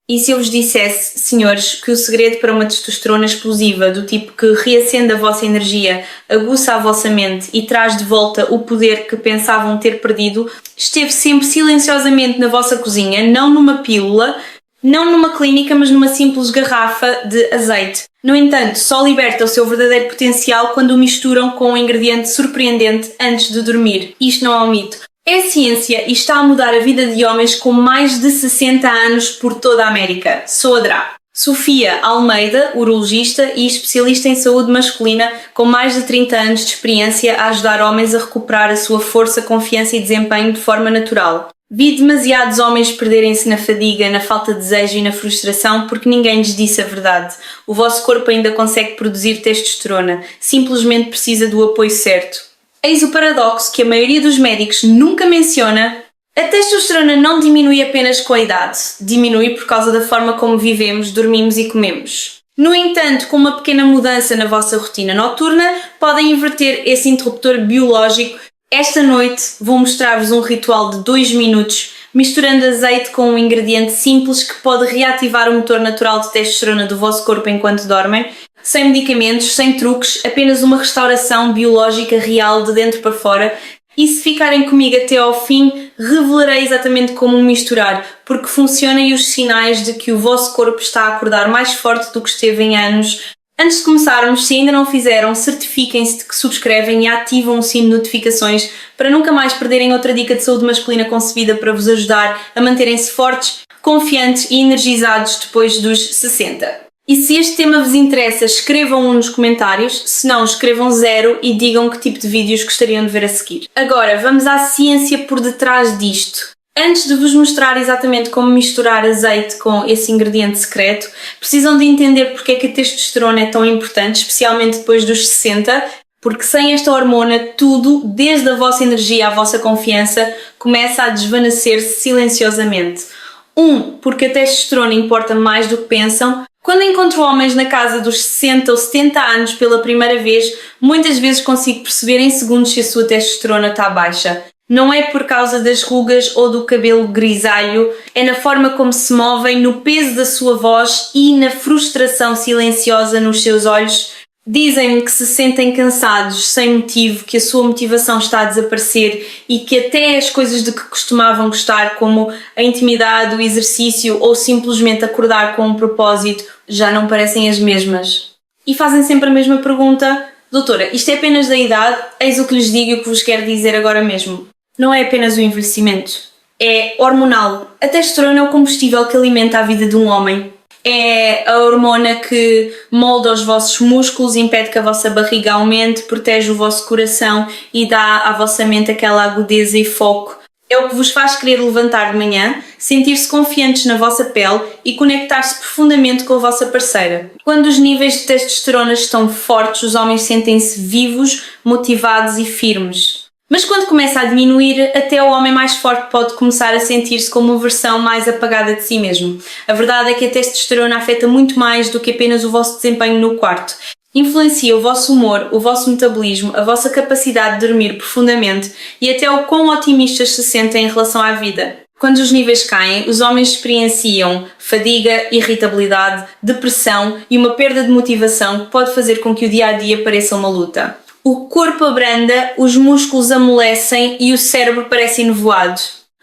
E se eu vos dissesse, senhores, que o segredo para uma testosterona explosiva, do tipo que reacende a vossa energia, aguça a vossa mente e traz de volta o poder que pensavam ter perdido, esteve sempre silenciosamente na vossa cozinha, não numa pílula, não numa clínica, mas numa simples garrafa de azeite. No entanto, só liberta o seu verdadeiro potencial quando o misturam com um ingrediente surpreendente antes de dormir. Isto não é um mito. É ciência e está a mudar a vida de homens com mais de 60 anos por toda a América. Sou a Dra. Sofia Almeida, urologista e especialista em saúde masculina, com mais de 30 anos de experiência a ajudar homens a recuperar a sua força, confiança e desempenho de forma natural. Vi demasiados homens perderem-se na fadiga, na falta de desejo e na frustração porque ninguém lhes disse a verdade. O vosso corpo ainda consegue produzir testosterona, simplesmente precisa do apoio certo. Eis o paradoxo que a maioria dos médicos nunca menciona. A testosterona não diminui apenas com a idade, diminui por causa da forma como vivemos, dormimos e comemos. No entanto, com uma pequena mudança na vossa rotina noturna, podem inverter esse interruptor biológico. Esta noite vou mostrar-vos um ritual de 2 minutos, misturando azeite com um ingrediente simples que pode reativar o motor natural de testosterona do vosso corpo enquanto dormem, sem medicamentos, sem truques, apenas uma restauração biológica real de dentro para fora. E se ficarem comigo até ao fim, revelarei exatamente como misturar, porque funciona e os sinais de que o vosso corpo está a acordar mais forte do que esteve em anos. Antes de começarmos, se ainda não fizeram, certifiquem-se de que subscrevem e ativam o sino de notificações para nunca mais perderem outra dica de saúde masculina concebida para vos ajudar a manterem-se fortes, confiantes e energizados depois dos 60. E se este tema vos interessa, escrevam um nos comentários, se não, escrevam 0 e digam que tipo de vídeos gostariam de ver a seguir. Agora, vamos à ciência por detrás disto. Antes de vos mostrar exatamente como misturar azeite com esse ingrediente secreto, precisam de entender porque é que a testosterona é tão importante, especialmente depois dos 60, porque sem esta hormona, tudo, desde a vossa energia à vossa confiança, começa a desvanecer-se silenciosamente. Porque a testosterona importa mais do que pensam. Quando encontro homens na casa dos 60 ou 70 anos pela primeira vez, muitas vezes consigo perceber em segundos se a sua testosterona está baixa. Não é por causa das rugas ou do cabelo grisalho, é na forma como se movem, no peso da sua voz e na frustração silenciosa nos seus olhos. Dizem-me que se sentem cansados, sem motivo, que a sua motivação está a desaparecer e que até as coisas de que costumavam gostar, como a intimidade, o exercício ou simplesmente acordar com um propósito, já não parecem as mesmas. E fazem sempre a mesma pergunta: doutora, isto é apenas da idade? Eis o que lhes digo e o que vos quero dizer agora mesmo. Não é apenas o envelhecimento, é hormonal. A testosterona é o combustível que alimenta a vida de um homem. É a hormona que molda os vossos músculos, impede que a vossa barriga aumente, protege o vosso coração e dá à vossa mente aquela agudeza e foco. É o que vos faz querer levantar de manhã, sentir-se confiantes na vossa pele e conectar-se profundamente com a vossa parceira. Quando os níveis de testosterona estão fortes, os homens sentem-se vivos, motivados e firmes. Mas quando começa a diminuir, até o homem mais forte pode começar a sentir-se como uma versão mais apagada de si mesmo. A verdade é que a testosterona afeta muito mais do que apenas o vosso desempenho no quarto. Influencia o vosso humor, o vosso metabolismo, a vossa capacidade de dormir profundamente e até o quão otimistas se sentem em relação à vida. Quando os níveis caem, os homens experienciam fadiga, irritabilidade, depressão e uma perda de motivação que pode fazer com que o dia-a-dia pareça uma luta. O corpo abranda, os músculos amolecem e o cérebro parece enevoado.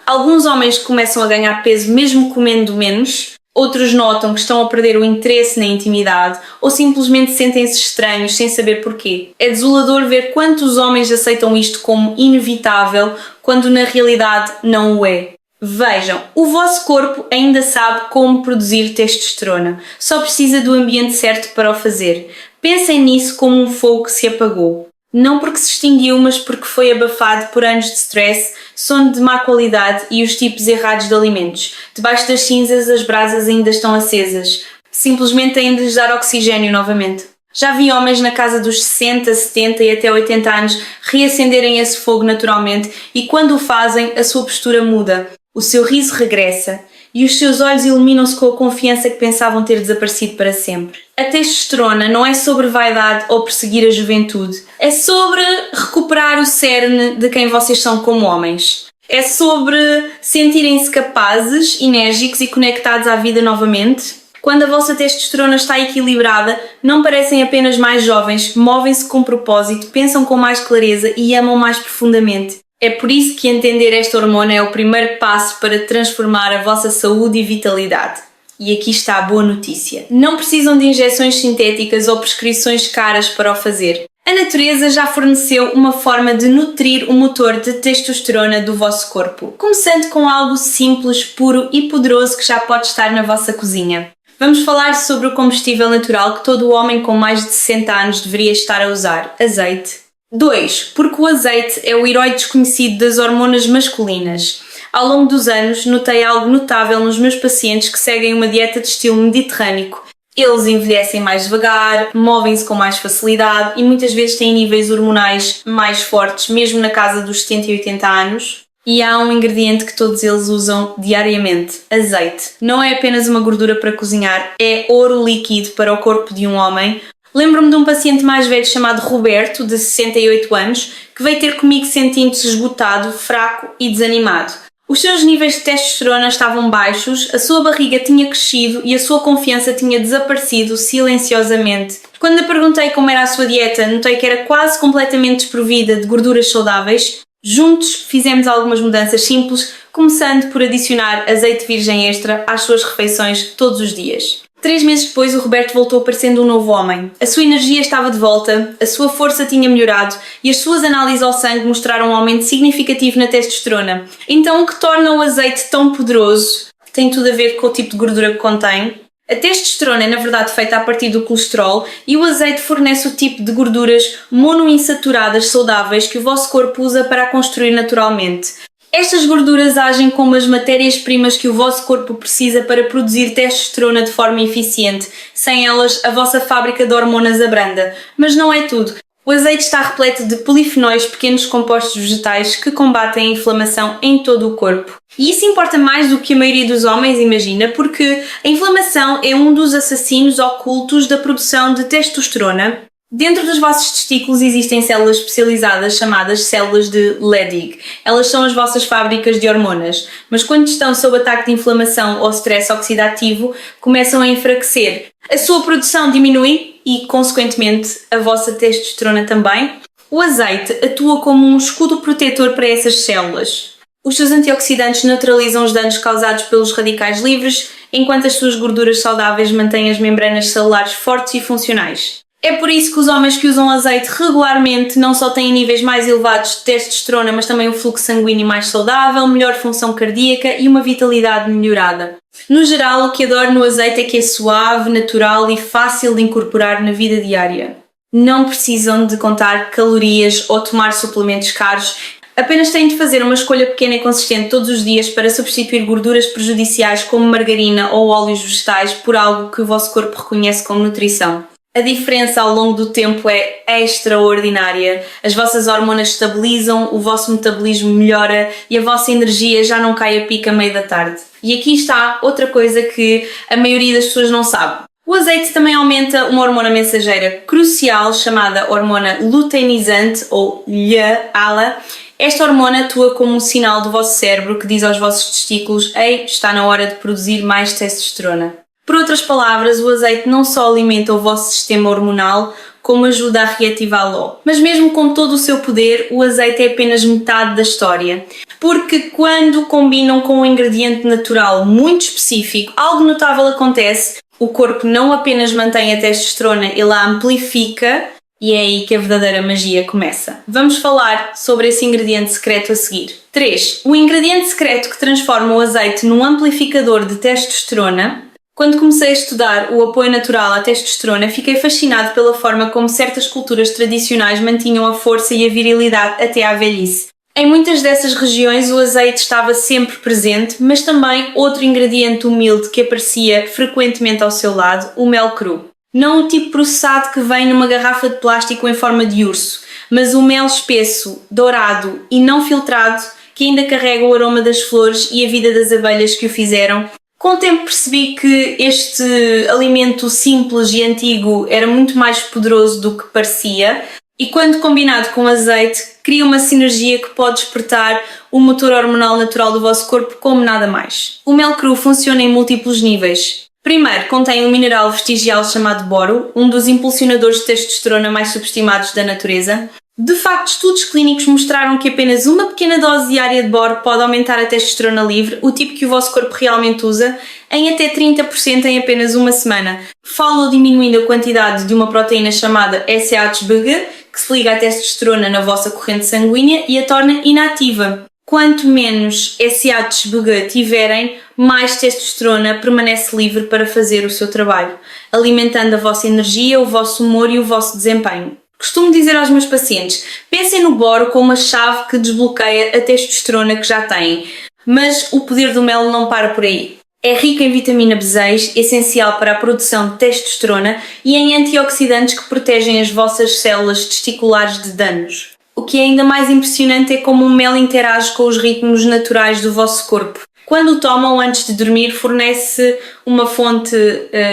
Alguns homens começam a ganhar peso mesmo comendo menos, outros notam que estão a perder o interesse na intimidade ou simplesmente sentem-se estranhos sem saber porquê. É desolador ver quantos homens aceitam isto como inevitável quando na realidade não o é. Vejam, o vosso corpo ainda sabe como produzir testosterona, só precisa do ambiente certo para o fazer. Pensem nisso como um fogo que se apagou. Não porque se extinguiu, mas porque foi abafado por anos de stress, sono de má qualidade e os tipos errados de alimentos. Debaixo das cinzas as brasas ainda estão acesas. Simplesmente têm de lhes dar oxigênio novamente. Já vi homens na casa dos 60, 70 e até 80 anos reacenderem esse fogo naturalmente e quando o fazem a sua postura muda. O seu riso regressa e os seus olhos iluminam-se com a confiança que pensavam ter desaparecido para sempre. A testosterona não é sobre vaidade ou perseguir a juventude, é sobre recuperar o cerne de quem vocês são como homens. É sobre sentirem-se capazes, enérgicos e conectados à vida novamente. Quando a vossa testosterona está equilibrada, não parecem apenas mais jovens, movem-se com propósito, pensam com mais clareza e amam mais profundamente. É por isso que entender esta hormona é o primeiro passo para transformar a vossa saúde e vitalidade. E aqui está a boa notícia. Não precisam de injeções sintéticas ou prescrições caras para o fazer. A natureza já forneceu uma forma de nutrir o motor de testosterona do vosso corpo, começando com algo simples, puro e poderoso que já pode estar na vossa cozinha. Vamos falar sobre o combustível natural que todo homem com mais de 60 anos deveria estar a usar: azeite. 2. Porque o azeite é o herói desconhecido das hormonas masculinas. Ao longo dos anos, notei algo notável nos meus pacientes que seguem uma dieta de estilo mediterrâneo. Eles envelhecem mais devagar, movem-se com mais facilidade e muitas vezes têm níveis hormonais mais fortes, mesmo na casa dos 70 e 80 anos. E há um ingrediente que todos eles usam diariamente: azeite. Não é apenas uma gordura para cozinhar, é ouro líquido para o corpo de um homem. Lembro-me de um paciente mais velho chamado Roberto, de 68 anos, que veio ter comigo sentindo-se esgotado, fraco e desanimado. Os seus níveis de testosterona estavam baixos, a sua barriga tinha crescido e a sua confiança tinha desaparecido silenciosamente. Quando lhe perguntei como era a sua dieta, notei que era quase completamente desprovida de gorduras saudáveis. Juntos fizemos algumas mudanças simples, começando por adicionar azeite virgem extra às suas refeições todos os dias. 3 meses depois, o Roberto voltou parecendo um novo homem. A sua energia estava de volta, a sua força tinha melhorado e as suas análises ao sangue mostraram um aumento significativo na testosterona. Então, o que torna o azeite tão poderoso tem tudo a ver com o tipo de gordura que contém. A testosterona é, na verdade, feita a partir do colesterol e o azeite fornece o tipo de gorduras monoinsaturadas saudáveis que o vosso corpo usa para a construir naturalmente. Estas gorduras agem como as matérias-primas que o vosso corpo precisa para produzir testosterona de forma eficiente. Sem elas, a vossa fábrica de hormonas abranda. Mas não é tudo. O azeite está repleto de polifenóis, pequenos compostos vegetais que combatem a inflamação em todo o corpo. E isso importa mais do que a maioria dos homens imagina, porque a inflamação é um dos assassinos ocultos da produção de testosterona. Dentro dos vossos testículos existem células especializadas chamadas células de Leydig. Elas são as vossas fábricas de hormonas, mas quando estão sob ataque de inflamação ou stress oxidativo, começam a enfraquecer. A sua produção diminui e, consequentemente, a vossa testosterona também. O azeite atua como um escudo protetor para essas células. Os seus antioxidantes neutralizam os danos causados pelos radicais livres, enquanto as suas gorduras saudáveis mantêm as membranas celulares fortes e funcionais. É por isso que os homens que usam azeite regularmente não só têm níveis mais elevados de testosterona, mas também um fluxo sanguíneo mais saudável, melhor função cardíaca e uma vitalidade melhorada. No geral, o que adoro no azeite é que é suave, natural e fácil de incorporar na vida diária. Não precisam de contar calorias ou tomar suplementos caros. Apenas têm de fazer uma escolha pequena e consistente todos os dias para substituir gorduras prejudiciais como margarina ou óleos vegetais por algo que o vosso corpo reconhece como nutrição. A diferença ao longo do tempo é extraordinária. As vossas hormonas estabilizam, o vosso metabolismo melhora e a vossa energia já não cai a pico a meio da tarde. E aqui está outra coisa que a maioria das pessoas não sabe. O azeite também aumenta uma hormona mensageira crucial chamada hormona luteinizante ou LHA. Esta hormona atua como um sinal do vosso cérebro que diz aos vossos testículos: "Ei, está na hora de produzir mais testosterona". Por outras palavras, o azeite não só alimenta o vosso sistema hormonal, como ajuda a reativá-lo. Mas mesmo com todo o seu poder, o azeite é apenas metade da história. Porque quando combinam com um ingrediente natural muito específico, algo notável acontece. O corpo não apenas mantém a testosterona, ele a amplifica e é aí que a verdadeira magia começa. Vamos falar sobre esse ingrediente secreto a seguir. 3. O ingrediente secreto que transforma o azeite num amplificador de testosterona. Quando comecei a estudar o apoio natural à testosterona, fiquei fascinado pela forma como certas culturas tradicionais mantinham a força e a virilidade até à velhice. Em muitas dessas regiões o azeite estava sempre presente, mas também outro ingrediente humilde que aparecia frequentemente ao seu lado, o mel cru. Não o tipo processado que vem numa garrafa de plástico em forma de urso, mas o mel espesso, dourado e não filtrado que ainda carrega o aroma das flores e a vida das abelhas que o fizeram. Com o tempo percebi que este alimento simples e antigo era muito mais poderoso do que parecia e quando combinado com azeite, cria uma sinergia que pode despertar o motor hormonal natural do vosso corpo como nada mais. O mel cru funciona em múltiplos níveis. Primeiro, contém um mineral vestigial chamado boro, um dos impulsionadores de testosterona mais subestimados da natureza. De facto, estudos clínicos mostraram que apenas uma pequena dose diária de boro pode aumentar a testosterona livre, o tipo que o vosso corpo realmente usa, em até 30% em apenas uma semana. Falo diminuindo a quantidade de uma proteína chamada SAHBG, que se liga à testosterona na vossa corrente sanguínea e a torna inativa. Quanto menos SAHBG tiverem, mais testosterona permanece livre para fazer o seu trabalho, alimentando a vossa energia, o vosso humor e o vosso desempenho. Costumo dizer aos meus pacientes, pensem no boro como uma chave que desbloqueia a testosterona que já têm, mas o poder do mel não para por aí. É rico em vitamina B6, essencial para a produção de testosterona, e em antioxidantes que protegem as vossas células testiculares de danos. O que é ainda mais impressionante é como o mel interage com os ritmos naturais do vosso corpo. Quando o tomam antes de dormir, fornece uma fonte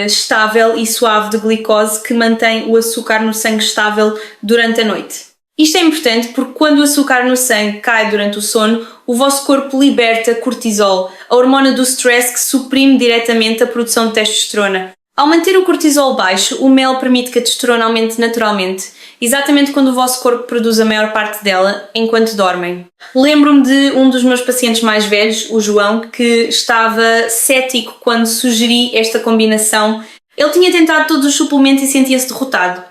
estável e suave de glicose que mantém o açúcar no sangue estável durante a noite. Isto é importante porque quando o açúcar no sangue cai durante o sono, o vosso corpo liberta cortisol, a hormona do stress que suprime diretamente a produção de testosterona. Ao manter o cortisol baixo, o mel permite que a testosterona aumente naturalmente, exatamente quando o vosso corpo produz a maior parte dela enquanto dormem. Lembro-me de um dos meus pacientes mais velhos, o João, que estava cético quando sugeri esta combinação. Ele tinha tentado todos os suplementos e sentia-se derrotado.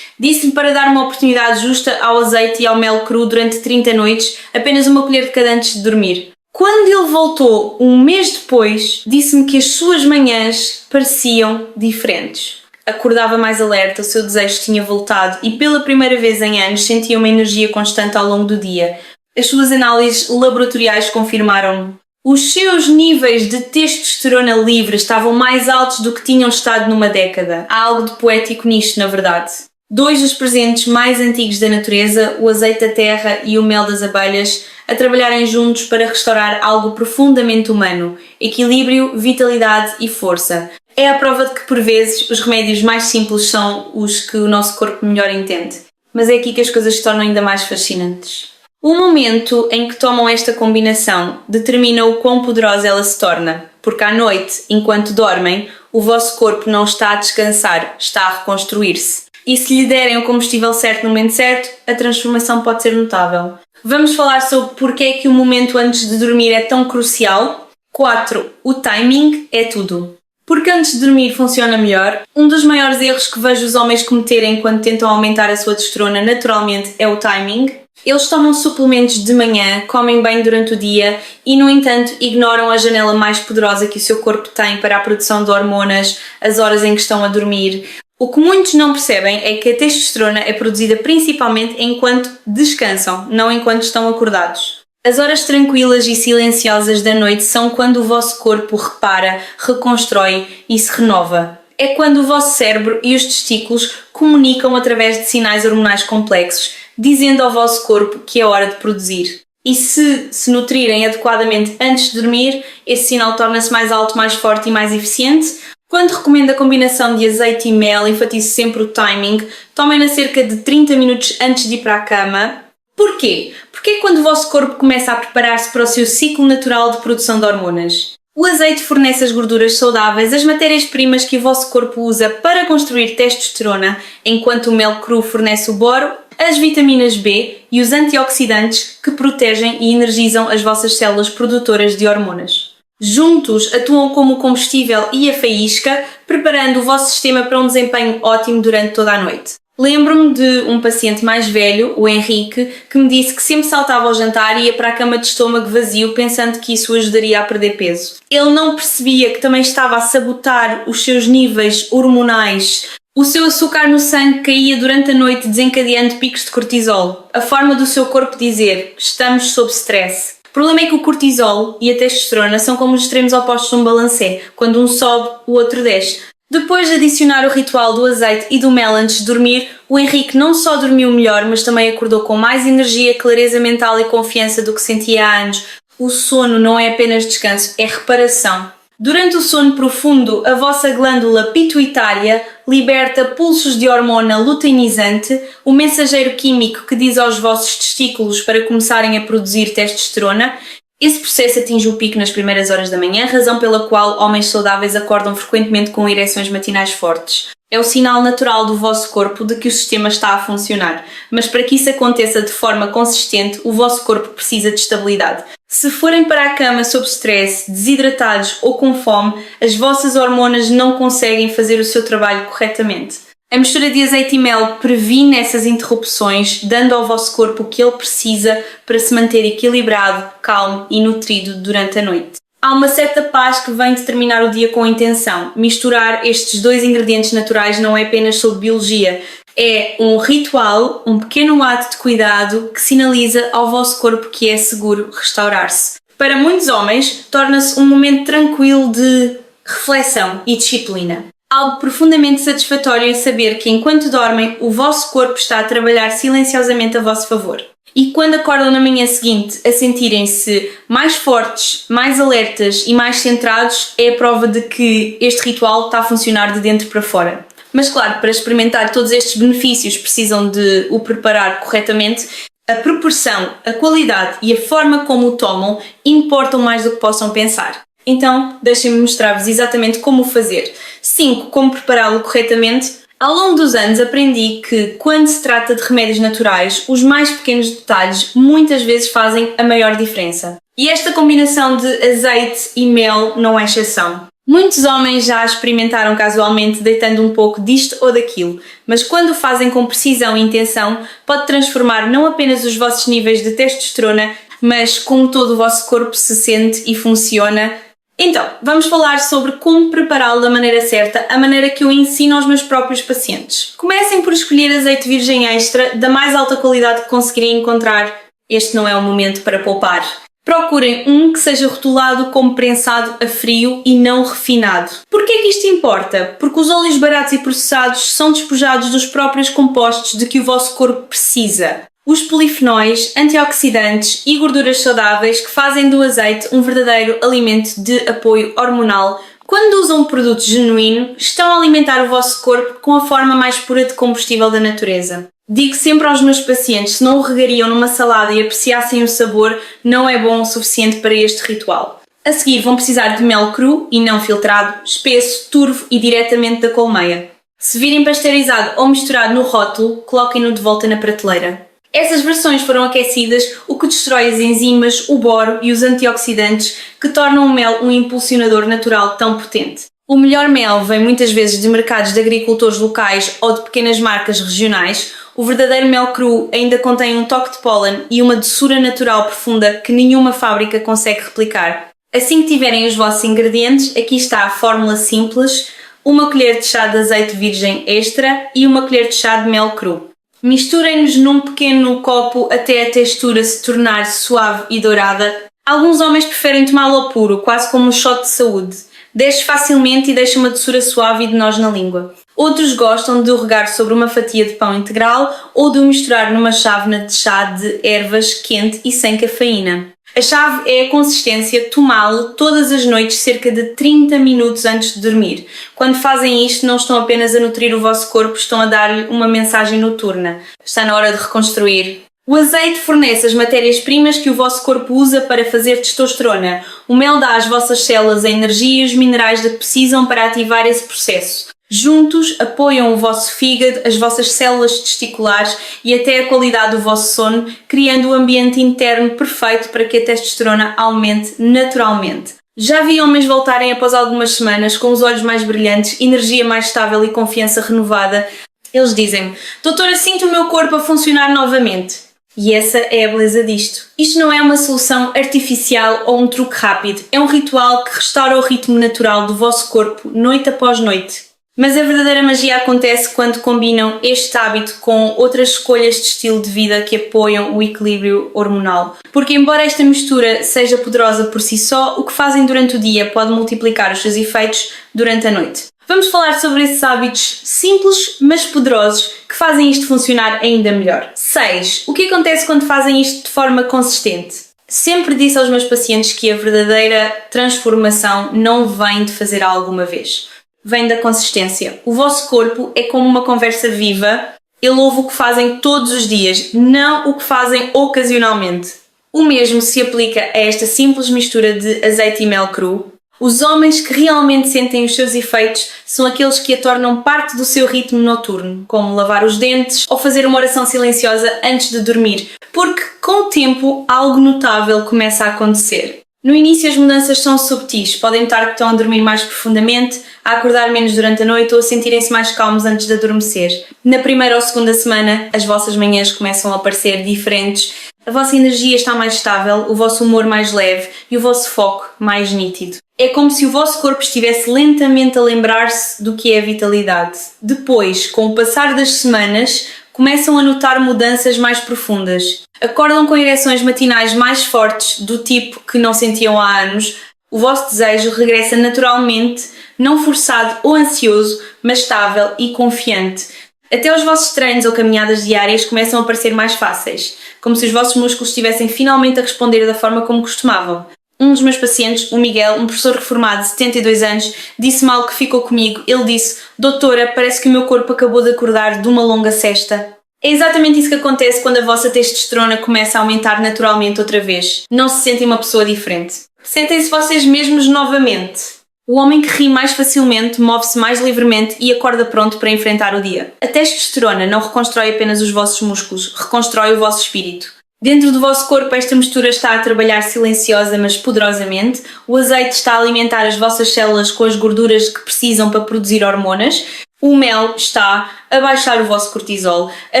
Disse-lhe para dar uma oportunidade justa ao azeite e ao mel cru durante 30 noites, apenas uma colher de cada antes de dormir. Quando ele voltou um mês depois, disse-me que as suas manhãs pareciam diferentes. Acordava mais alerta, o seu desejo tinha voltado e pela primeira vez em anos sentia uma energia constante ao longo do dia. As suas análises laboratoriais confirmaram. Os seus níveis de testosterona livre estavam mais altos do que tinham estado numa década. Há algo de poético nisto, na verdade. Dois dos presentes mais antigos da natureza, o azeite da terra e o mel das abelhas, a trabalharem juntos para restaurar algo profundamente humano, equilíbrio, vitalidade e força. É a prova de que, por vezes, os remédios mais simples são os que o nosso corpo melhor entende. Mas é aqui que as coisas se tornam ainda mais fascinantes. O momento em que tomam esta combinação determina o quão poderosa ela se torna, porque à noite, enquanto dormem, o vosso corpo não está a descansar, está a reconstruir-se. E se lhe derem o combustível certo no momento certo, a transformação pode ser notável. Vamos falar sobre porque é que o momento antes de dormir é tão crucial. 4. O timing é tudo. Porque antes de dormir funciona melhor. Um dos maiores erros que vejo os homens cometerem quando tentam aumentar a sua testosterona naturalmente é o timing. Eles tomam suplementos de manhã, comem bem durante o dia e, no entanto, ignoram a janela mais poderosa que o seu corpo tem para a produção de hormonas, as horas em que estão a dormir. O que muitos não percebem é que a testosterona é produzida principalmente enquanto descansam, não enquanto estão acordados. As horas tranquilas e silenciosas da noite são quando o vosso corpo repara, reconstrói e se renova. É quando o vosso cérebro e os testículos comunicam através de sinais hormonais complexos, dizendo ao vosso corpo que é hora de produzir. E se nutrirem adequadamente antes de dormir, esse sinal torna-se mais alto, mais forte e mais eficiente. Quando recomendo a combinação de azeite e mel, enfatizo sempre o timing. Tomem-na cerca de 30 minutos antes de ir para a cama. Porquê? Porque é quando o vosso corpo começa a preparar-se para o seu ciclo natural de produção de hormonas. O azeite fornece as gorduras saudáveis, as matérias-primas que o vosso corpo usa para construir testosterona, enquanto o mel cru fornece o boro, as vitaminas B e os antioxidantes que protegem e energizam as vossas células produtoras de hormonas. Juntos atuam como o combustível e a faísca, preparando o vosso sistema para um desempenho ótimo durante toda a noite. Lembro-me de um paciente mais velho, o Henrique, que me disse que sempre saltava ao jantar e ia para a cama de estômago vazio pensando que isso o ajudaria a perder peso. Ele não percebia que também estava a sabotar os seus níveis hormonais. O seu açúcar no sangue caía durante a noite desencadeando picos de cortisol. A forma do seu corpo dizer estamos sob stress. O problema é que o cortisol e a testosterona são como os extremos opostos de um balancê. Quando um sobe, o outro desce. Depois de adicionar o ritual do azeite e do mel antes de dormir, o Henrique não só dormiu melhor, mas também acordou com mais energia, clareza mental e confiança do que sentia há anos. O sono não é apenas descanso, é reparação. Durante o sono profundo, a vossa glândula pituitária liberta pulsos de hormona luteinizante, o mensageiro químico que diz aos vossos testículos para começarem a produzir testosterona. Esse processo atinge o pico nas primeiras horas da manhã, razão pela qual homens saudáveis acordam frequentemente com ereções matinais fortes. É o sinal natural do vosso corpo de que o sistema está a funcionar, mas para que isso aconteça de forma consistente, o vosso corpo precisa de estabilidade. Se forem para a cama sob stress, desidratados ou com fome, as vossas hormonas não conseguem fazer o seu trabalho corretamente. A mistura de azeite e mel previne essas interrupções, dando ao vosso corpo o que ele precisa para se manter equilibrado, calmo e nutrido durante a noite. Há uma certa paz que vem de terminar o dia com intenção. Misturar estes dois ingredientes naturais não é apenas sobre biologia. É um ritual, um pequeno ato de cuidado que sinaliza ao vosso corpo que é seguro restaurar-se. Para muitos homens, torna-se um momento tranquilo de reflexão e disciplina. Algo profundamente satisfatório é saber que enquanto dormem, o vosso corpo está a trabalhar silenciosamente a vosso favor. E quando acordam na manhã seguinte a sentirem-se mais fortes, mais alertas e mais centrados, é a prova de que este ritual está a funcionar de dentro para fora. Mas claro, para experimentar todos estes benefícios precisam de o preparar corretamente. A proporção, a qualidade e a forma como o tomam importam mais do que possam pensar. Então, deixem-me mostrar-vos exatamente como o fazer. 5. Como prepará-lo corretamente. Ao longo dos anos aprendi que, quando se trata de remédios naturais, os mais pequenos detalhes muitas vezes fazem a maior diferença. E esta combinação de azeite e mel não é exceção. Muitos homens já experimentaram casualmente deitando um pouco disto ou daquilo, mas quando o fazem com precisão e intenção, pode transformar não apenas os vossos níveis de testosterona, mas como todo o vosso corpo se sente e funciona. Então, vamos falar sobre como prepará-lo da maneira certa, a maneira que eu ensino aos meus próprios pacientes. Comecem por escolher azeite virgem extra da mais alta qualidade que conseguirem encontrar. Este não é o momento para poupar. Procurem um que seja rotulado como prensado a frio e não refinado. Porquê que isto importa? Porque os óleos baratos e processados são despojados dos próprios compostos de que o vosso corpo precisa. Os polifenóis, antioxidantes e gorduras saudáveis que fazem do azeite um verdadeiro alimento de apoio hormonal. Quando usam um produto genuíno, estão a alimentar o vosso corpo com a forma mais pura de combustível da natureza. Digo sempre aos meus pacientes, se não o regariam numa salada e apreciassem o sabor, não é bom o suficiente para este ritual. A seguir vão precisar de mel cru e não filtrado, espesso, turvo e diretamente da colmeia. Se virem pasteurizado ou misturado no rótulo, coloquem-no de volta na prateleira. Essas versões foram aquecidas, o que destrói as enzimas, o boro e os antioxidantes que tornam o mel um impulsionador natural tão potente. O melhor mel vem muitas vezes de mercados de agricultores locais ou de pequenas marcas regionais. O verdadeiro mel cru ainda contém um toque de pólen e uma doçura natural profunda que nenhuma fábrica consegue replicar. Assim que tiverem os vossos ingredientes, aqui está a fórmula simples: uma colher de chá de azeite virgem extra e uma colher de chá de mel cru. Misturem-nos num pequeno copo até a textura se tornar suave e dourada. Alguns homens preferem tomá-lo ao puro, quase como um shot de saúde. Desce facilmente e deixa uma doçura suave e de nós na língua. Outros gostam de o regar sobre uma fatia de pão integral ou de o misturar numa chávena de chá de ervas quente e sem cafeína. A chave é a consistência, tomá-lo todas as noites cerca de 30 minutos antes de dormir. Quando fazem isto, não estão apenas a nutrir o vosso corpo, estão a dar-lhe uma mensagem noturna. Está na hora de reconstruir. O azeite fornece as matérias-primas que o vosso corpo usa para fazer testosterona. O mel dá às vossas células a energia e os minerais de que precisam para ativar esse processo. Juntos apoiam o vosso fígado, as vossas células testiculares e até a qualidade do vosso sono, criando o ambiente interno perfeito para que a testosterona aumente naturalmente. Já vi homens voltarem após algumas semanas com os olhos mais brilhantes, energia mais estável e confiança renovada. Eles dizem-me: doutora, sinto o meu corpo a funcionar novamente. E essa é a beleza disto. Isto não é uma solução artificial ou um truque rápido. É um ritual que restaura o ritmo natural do vosso corpo, noite após noite. Mas a verdadeira magia acontece quando combinam este hábito com outras escolhas de estilo de vida que apoiam o equilíbrio hormonal. Porque embora esta mistura seja poderosa por si só, o que fazem durante o dia pode multiplicar os seus efeitos durante a noite. Vamos falar sobre esses hábitos simples, mas poderosos, que fazem isto funcionar ainda melhor. 6. O que acontece quando fazem isto de forma consistente? Sempre disse aos meus pacientes que a verdadeira transformação não vem de fazer algo uma vez. Vem da consistência. O vosso corpo é como uma conversa viva. Ele ouve o que fazem todos os dias, não o que fazem ocasionalmente. O mesmo se aplica a esta simples mistura de azeite e mel cru. Os homens que realmente sentem os seus efeitos são aqueles que a tornam parte do seu ritmo noturno, como lavar os dentes ou fazer uma oração silenciosa antes de dormir, porque com o tempo algo notável começa a acontecer. No início as mudanças são subtis, podem notar que estão a dormir mais profundamente, a acordar menos durante a noite ou a sentirem-se mais calmos antes de adormecer. Na primeira ou segunda semana as vossas manhãs começam a parecer diferentes, a vossa energia está mais estável, o vosso humor mais leve e o vosso foco mais nítido. É como se o vosso corpo estivesse lentamente a lembrar-se do que é a vitalidade. Depois, com o passar das semanas, começam a notar mudanças mais profundas. Acordam com ereções matinais mais fortes, do tipo que não sentiam há anos. O vosso desejo regressa naturalmente, não forçado ou ansioso, mas estável e confiante. Até os vossos treinos ou caminhadas diárias começam a parecer mais fáceis, como se os vossos músculos estivessem finalmente a responder da forma como costumavam. Um dos meus pacientes, o Miguel, um professor reformado de 72 anos, disse-me algo que ficou comigo. Ele disse: "Doutora, parece que o meu corpo acabou de acordar de uma longa sesta." É exatamente isso que acontece quando a vossa testosterona começa a aumentar naturalmente outra vez. Não se sentem uma pessoa diferente. Sentem-se vocês mesmos novamente. O homem que ri mais facilmente move-se mais livremente e acorda pronto para enfrentar o dia. A testosterona não reconstrói apenas os vossos músculos, reconstrói o vosso espírito. Dentro do vosso corpo esta mistura está a trabalhar silenciosa mas poderosamente. O azeite está a alimentar as vossas células com as gorduras que precisam para produzir hormonas. O mel está a baixar o vosso cortisol, a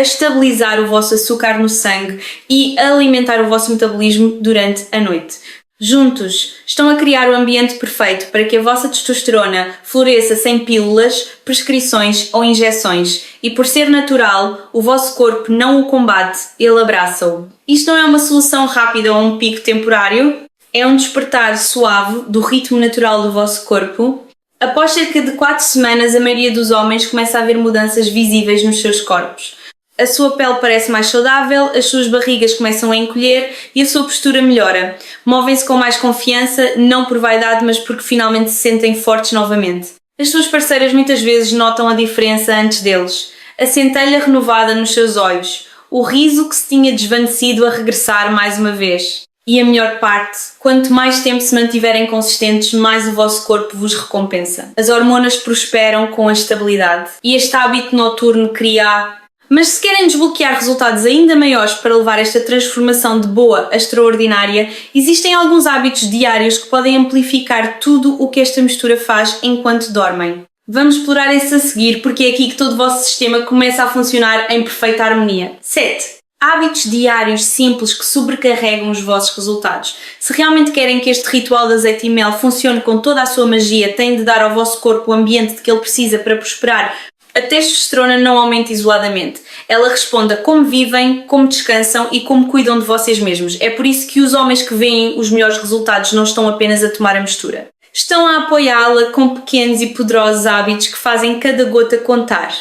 estabilizar o vosso açúcar no sangue e a alimentar o vosso metabolismo durante a noite. Juntos, estão a criar o ambiente perfeito para que a vossa testosterona floresça sem pílulas, prescrições ou injeções. E por ser natural, o vosso corpo não o combate, ele abraça-o. Isto não é uma solução rápida ou um pico temporário, é um despertar suave do ritmo natural do vosso corpo. Após cerca de 4 semanas, a maioria dos homens começa a ver mudanças visíveis nos seus corpos. A sua pele parece mais saudável, as suas barrigas começam a encolher e a sua postura melhora. Movem-se com mais confiança, não por vaidade, mas porque finalmente se sentem fortes novamente. As suas parceiras muitas vezes notam a diferença antes deles. A centelha renovada nos seus olhos, o riso que se tinha desvanecido a regressar mais uma vez. E a melhor parte, quanto mais tempo se mantiverem consistentes, mais o vosso corpo vos recompensa. As hormonas prosperam com a estabilidade e este hábito noturno cria. Mas se querem desbloquear resultados ainda maiores para levar esta transformação de boa a extraordinária, existem alguns hábitos diários que podem amplificar tudo o que esta mistura faz enquanto dormem. Vamos explorar esse a seguir, porque é aqui que todo o vosso sistema começa a funcionar em perfeita harmonia. 7. Hábitos diários simples que sobrecarregam os vossos resultados. Se realmente querem que este ritual de azeite e mel funcione com toda a sua magia, têm de dar ao vosso corpo o ambiente de que ele precisa para prosperar. A testosterona não aumenta isoladamente. Ela responde a como vivem, como descansam e como cuidam de vocês mesmos. É por isso que os homens que veem os melhores resultados não estão apenas a tomar a mistura. Estão a apoiá-la com pequenos e poderosos hábitos que fazem cada gota contar.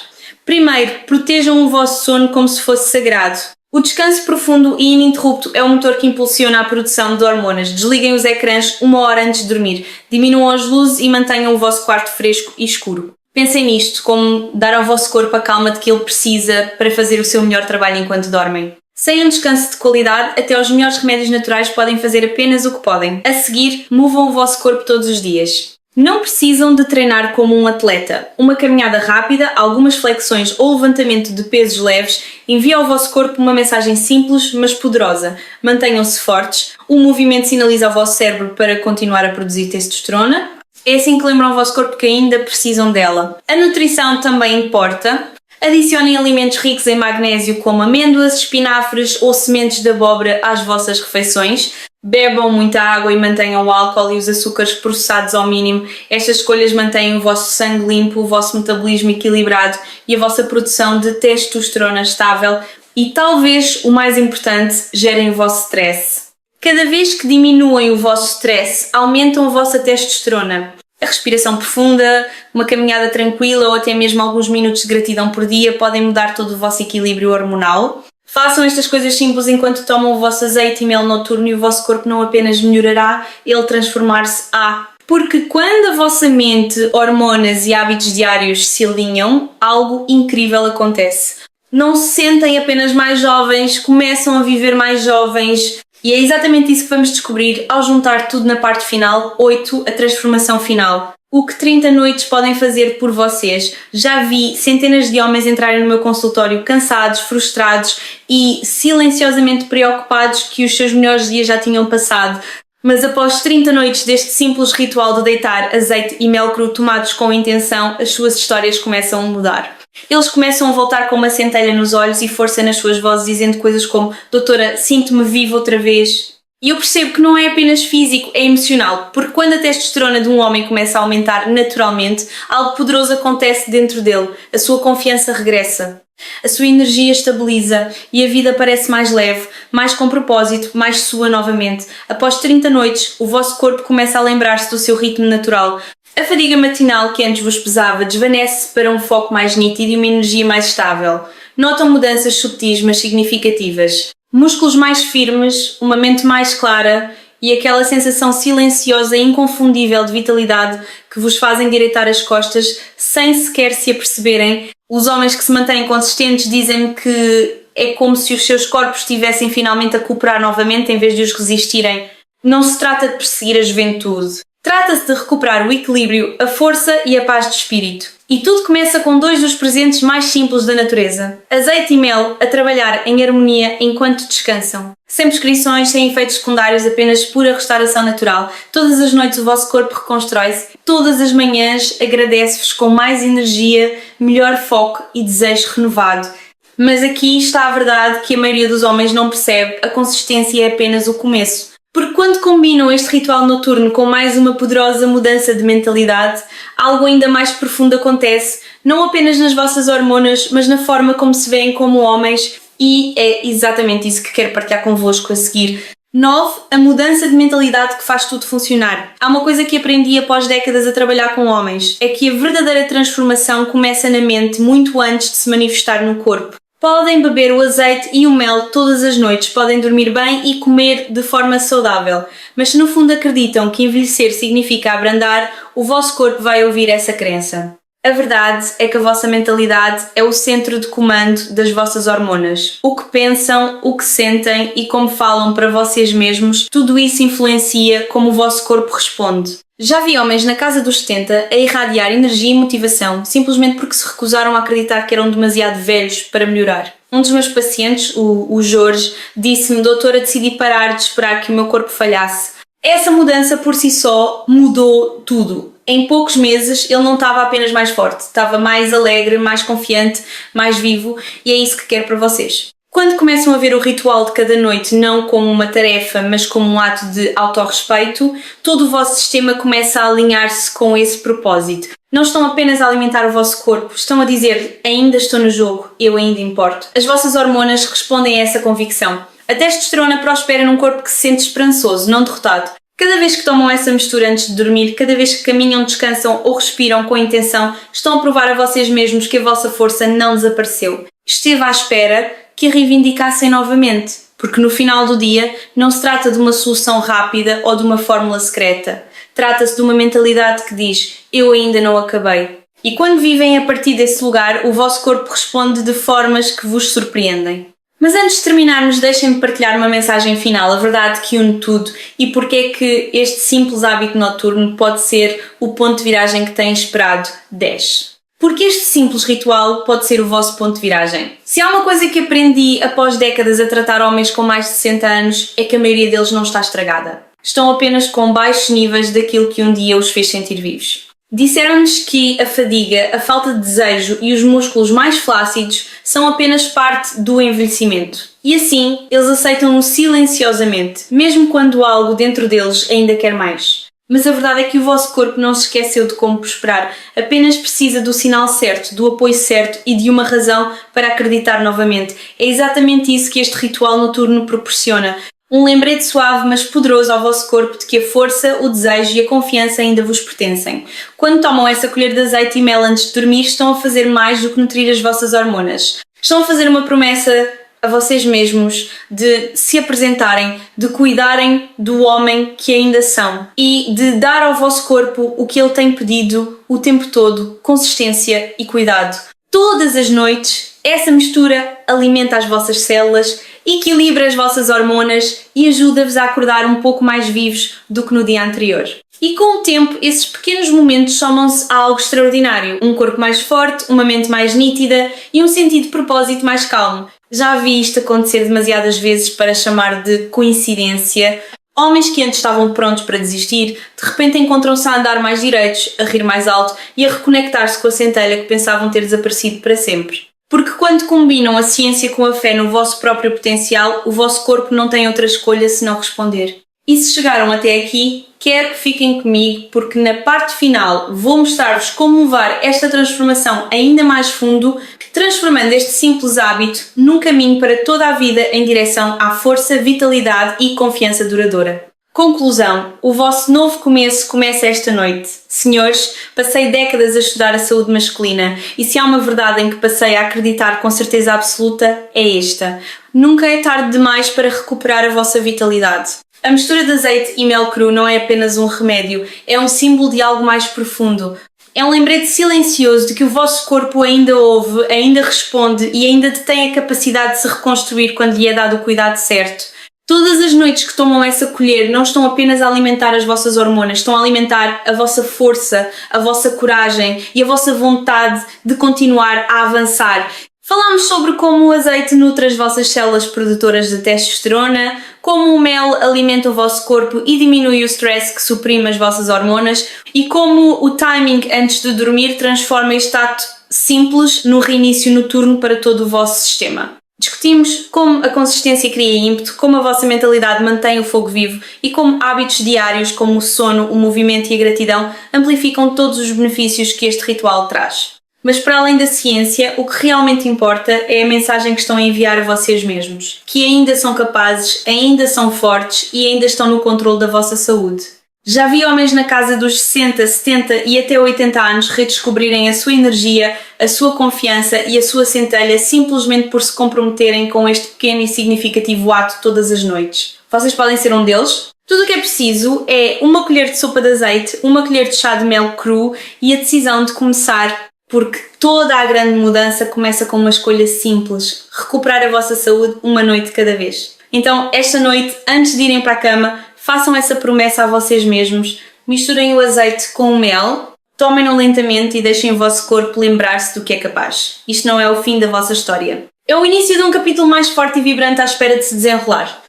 Primeiro, protejam o vosso sono como se fosse sagrado. O descanso profundo e ininterrupto é o motor que impulsiona a produção de hormonas. Desliguem os ecrãs 1 hora antes de dormir. Diminuam as luzes e mantenham o vosso quarto fresco e escuro. Pensem nisto como dar ao vosso corpo a calma de que ele precisa para fazer o seu melhor trabalho enquanto dormem. Sem um descanso de qualidade, até os melhores remédios naturais podem fazer apenas o que podem. A seguir, movam o vosso corpo todos os dias. Não precisam de treinar como um atleta. Uma caminhada rápida, algumas flexões ou levantamento de pesos leves envia ao vosso corpo uma mensagem simples, mas poderosa. Mantenham-se fortes. O movimento sinaliza ao vosso cérebro para continuar a produzir testosterona. É assim que lembram ao vosso corpo que ainda precisam dela. A nutrição também importa. Adicionem alimentos ricos em magnésio como amêndoas, espinafres ou sementes de abóbora às vossas refeições. Bebam muita água e mantenham o álcool e os açúcares processados ao mínimo. Estas escolhas mantêm o vosso sangue limpo, o vosso metabolismo equilibrado e a vossa produção de testosterona estável. E talvez o mais importante, gerem o vosso stress. Cada vez que diminuem o vosso stress, aumentam a vossa testosterona. A respiração profunda, uma caminhada tranquila ou até mesmo alguns minutos de gratidão por dia podem mudar todo o vosso equilíbrio hormonal. Façam estas coisas simples enquanto tomam o vosso azeite e mel noturno e o vosso corpo não apenas melhorará, ele transformar-se-á. Porque quando a vossa mente, hormonas e hábitos diários se alinham, algo incrível acontece. Não se sentem apenas mais jovens, começam a viver mais jovens. E é exatamente isso que vamos descobrir ao juntar tudo na parte final, 8, a transformação final. O que 30 noites podem fazer por vocês. Já vi centenas de homens entrarem no meu consultório cansados, frustrados e silenciosamente preocupados que os seus melhores dias já tinham passado. Mas após 30 noites deste simples ritual de deitar azeite e mel cru tomados com intenção, as suas histórias começam a mudar. Eles começam a voltar com uma centelha nos olhos e força nas suas vozes, dizendo coisas como: doutora, sinto-me vivo outra vez. E eu percebo que não é apenas físico, é emocional, porque quando a testosterona de um homem começa a aumentar naturalmente, algo poderoso acontece dentro dele, a sua confiança regressa. A sua energia estabiliza e a vida parece mais leve, mais com propósito, mais sua novamente. Após 30 noites, o vosso corpo começa a lembrar-se do seu ritmo natural. A fadiga matinal que antes vos pesava desvanece para um foco mais nítido e uma energia mais estável. Notam mudanças subtis mas significativas. Músculos mais firmes, uma mente mais clara e aquela sensação silenciosa e inconfundível de vitalidade que vos fazem direitar as costas sem sequer se aperceberem. Os homens que se mantêm consistentes dizem que é como se os seus corpos estivessem finalmente a cooperar novamente em vez de os resistirem. Não se trata de perseguir a juventude. Trata-se de recuperar o equilíbrio, a força e a paz de espírito. E tudo começa com dois dos presentes mais simples da natureza. Azeite e mel a trabalhar em harmonia enquanto descansam. Sem prescrições, sem efeitos secundários, apenas pura restauração natural. Todas as noites o vosso corpo reconstrói-se. Todas as manhãs agradece-vos com mais energia, melhor foco e desejo renovado. Mas aqui está a verdade que a maioria dos homens não percebe. A consistência é apenas o começo. Porque quando combinam este ritual noturno com mais uma poderosa mudança de mentalidade, algo ainda mais profundo acontece, não apenas nas vossas hormonas, mas na forma como se veem como homens, e é exatamente isso que quero partilhar convosco a seguir. 9. A mudança de mentalidade que faz tudo funcionar. Há uma coisa que aprendi após décadas a trabalhar com homens, é que a verdadeira transformação começa na mente muito antes de se manifestar no corpo. Podem beber o azeite e o mel todas as noites, podem dormir bem e comer de forma saudável, mas se no fundo acreditam que envelhecer significa abrandar, o vosso corpo vai ouvir essa crença. A verdade é que a vossa mentalidade é o centro de comando das vossas hormonas. O que pensam, o que sentem e como falam para vocês mesmos, tudo isso influencia como o vosso corpo responde. Já vi homens na casa dos 70 a irradiar energia e motivação simplesmente porque se recusaram a acreditar que eram demasiado velhos para melhorar. Um dos meus pacientes, o Jorge, disse-me: doutora, decidi parar de esperar que o meu corpo falhasse. Essa mudança por si só mudou tudo. Em poucos meses ele não estava apenas mais forte, estava mais alegre, mais confiante, mais vivo, e é isso que quero para vocês. Quando começam a ver o ritual de cada noite não como uma tarefa, mas como um ato de autorrespeito, todo o vosso sistema começa a alinhar-se com esse propósito. Não estão apenas a alimentar o vosso corpo, estão a dizer: ainda estou no jogo, eu ainda importo. As vossas hormonas respondem a essa convicção. A testosterona prospera num corpo que se sente esperançoso, não derrotado. Cada vez que tomam essa mistura antes de dormir, cada vez que caminham, descansam ou respiram com intenção, estão a provar a vocês mesmos que a vossa força não desapareceu. Esteve à espera que a reivindicassem novamente, porque no final do dia não se trata de uma solução rápida ou de uma fórmula secreta. Trata-se de uma mentalidade que diz: eu ainda não acabei. E quando vivem a partir desse lugar, o vosso corpo responde de formas que vos surpreendem. Mas antes de terminarmos, deixem-me partilhar uma mensagem final, a verdade que une tudo, e porque é que este simples hábito noturno pode ser o ponto de viragem que têm esperado 10. Porque este simples ritual pode ser o vosso ponto de viragem. Se há uma coisa que aprendi após décadas a tratar homens com mais de 60 anos, é que a maioria deles não está estragada. Estão apenas com baixos níveis daquilo que um dia os fez sentir vivos. Disseram-nos que a fadiga, a falta de desejo e os músculos mais flácidos são apenas parte do envelhecimento. E assim, eles aceitam-no silenciosamente, mesmo quando algo dentro deles ainda quer mais. Mas a verdade é que o vosso corpo não se esqueceu de como prosperar, apenas precisa do sinal certo, do apoio certo e de uma razão para acreditar novamente. É exatamente isso que este ritual noturno proporciona. Um lembrete suave mas poderoso ao vosso corpo de que a força, o desejo e a confiança ainda vos pertencem. Quando tomam essa colher de azeite e mel antes de dormir, estão a fazer mais do que nutrir as vossas hormonas. Estão a fazer uma promessa a vocês mesmos de se apresentarem, de cuidarem do homem que ainda são e de dar ao vosso corpo o que ele tem pedido o tempo todo, consistência e cuidado. Todas as noites, essa mistura alimenta as vossas células, equilibra as vossas hormonas e ajuda-vos a acordar um pouco mais vivos do que no dia anterior. E com o tempo, esses pequenos momentos somam-se a algo extraordinário. Um corpo mais forte, uma mente mais nítida e um sentido de propósito mais calmo. Já vi isto acontecer demasiadas vezes para chamar de coincidência. Homens que antes estavam prontos para desistir, de repente encontram-se a andar mais direitos, a rir mais alto e a reconectar-se com a centelha que pensavam ter desaparecido para sempre. Porque quando combinam a ciência com a fé no vosso próprio potencial, o vosso corpo não tem outra escolha senão responder. E se chegaram até aqui, quero que fiquem comigo porque na parte final vou mostrar-vos como levar esta transformação ainda mais fundo, transformando este simples hábito num caminho para toda a vida em direção à força, vitalidade e confiança duradoura. Conclusão, o vosso novo começo começa esta noite. Senhores, passei décadas a estudar a saúde masculina e se há uma verdade em que passei a acreditar com certeza absoluta, é esta. Nunca é tarde demais para recuperar a vossa vitalidade. A mistura de azeite e mel cru não é apenas um remédio, é um símbolo de algo mais profundo. É um lembrete silencioso de que o vosso corpo ainda ouve, ainda responde e ainda detém a capacidade de se reconstruir quando lhe é dado o cuidado certo. Todas as noites que tomam essa colher não estão apenas a alimentar as vossas hormonas, estão a alimentar a vossa força, a vossa coragem e a vossa vontade de continuar a avançar. Falámos sobre como o azeite nutre as vossas células produtoras de testosterona, como o mel alimenta o vosso corpo e diminui o stress que suprime as vossas hormonas e como o timing antes de dormir transforma este ato simples no reinício noturno para todo o vosso sistema. Discutimos como a consistência cria ímpeto, como a vossa mentalidade mantém o fogo vivo e como hábitos diários como o sono, o movimento e a gratidão amplificam todos os benefícios que este ritual traz. Mas para além da ciência, o que realmente importa é a mensagem que estão a enviar a vocês mesmos, que ainda são capazes, ainda são fortes e ainda estão no controle da vossa saúde. Já vi homens na casa dos 60, 70 e até 80 anos redescobrirem a sua energia, a sua confiança e a sua centelha simplesmente por se comprometerem com este pequeno e significativo ato todas as noites. Vocês podem ser um deles? Tudo o que é preciso é uma colher de sopa de azeite, uma colher de chá de mel cru e a decisão de começar, porque toda a grande mudança começa com uma escolha simples: recuperar a vossa saúde uma noite de cada vez. Então, esta noite, antes de irem para a cama, façam essa promessa a vocês mesmos, misturem o azeite com o mel, tomem-no lentamente e deixem o vosso corpo lembrar-se do que é capaz. Isto não é o fim da vossa história. É o início de um capítulo mais forte e vibrante à espera de se desenrolar.